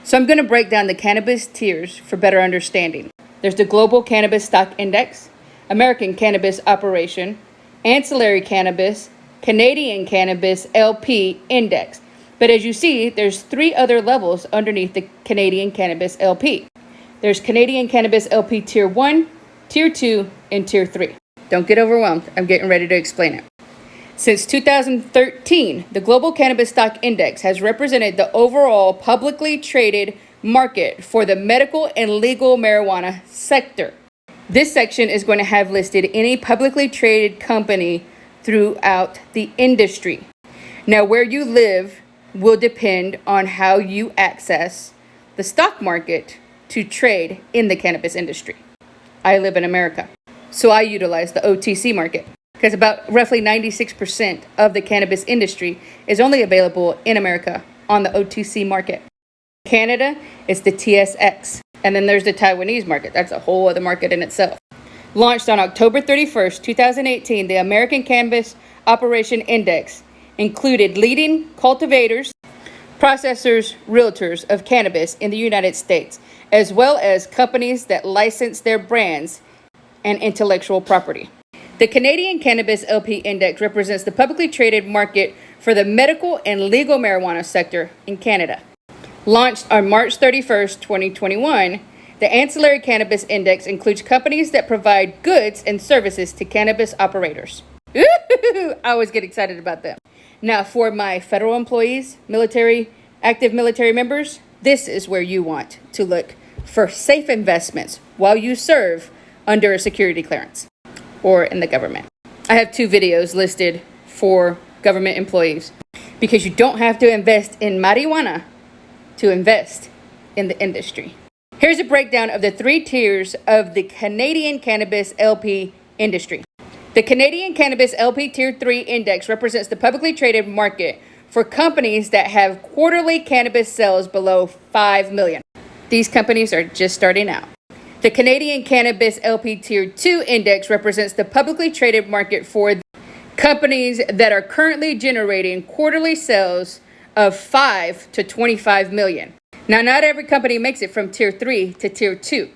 So I'm going to break down the cannabis tiers for better understanding. There's the Global Cannabis Stock Index, American Cannabis Operation, Ancillary Cannabis, Canadian Cannabis LP Index. But as you see, there's 3 other levels underneath the Canadian Cannabis LP. There's Canadian Cannabis LP Tier 1, Tier 2, and Tier 3. Don't get overwhelmed. I'm getting ready to explain it. Since 2013, the Global Cannabis Stock Index has represented the overall publicly traded market for the medical and legal marijuana sector. This section is going to have listed any publicly traded company throughout the industry. Now, where you live will depend on how you access the stock market to trade in the cannabis industry. I live in America, so I utilize the OTC market, because about roughly 96% of the cannabis industry is only available in America on the OTC market. Canada is the TSX, and then there's the Taiwanese market. That's a whole other market in itself. Launched on October 31st, 2018, the American Cannabis Operation Index included leading cultivators, processors, realtors of cannabis in the United States, as well as companies that license their brands and intellectual property. The Canadian Cannabis LP Index represents the publicly traded market for the medical and legal marijuana sector in Canada. Launched on March 31st, 2021, the Ancillary Cannabis Index includes companies that provide goods and services to cannabis operators. I always get excited about them. Now, for my federal employees, military, active military members, this is where you want to look for safe investments while you serve under a security clearance or in the government. I have 2 videos listed for government employees because you don't have to invest in marijuana to invest in the industry. Here's a breakdown of the 3 tiers of the Canadian Cannabis LP industry. The Canadian Cannabis LP Tier 3 Index represents the publicly traded market for companies that have quarterly cannabis sales below 5 million. These companies are just starting out. The Canadian Cannabis LP Tier 2 Index represents the publicly traded market for companies that are currently generating quarterly sales of 5 to 25 million. Now, not every company makes it from Tier 3 to Tier 2,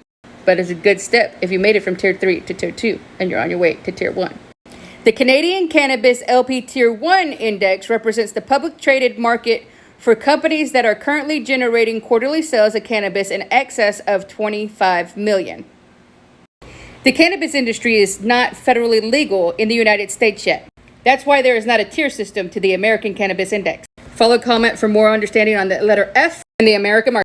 but it's a good step if you made it from Tier 3 to Tier 2 and you're on your way to Tier 1. The Canadian Cannabis LP Tier 1 Index represents the public traded market for companies that are currently generating quarterly sales of cannabis in excess of 25 million. The cannabis industry is not federally legal in the United States yet. That's why there is not a tier system to the American Cannabis Index. Follow, comment for more understanding on the letter F and the American market.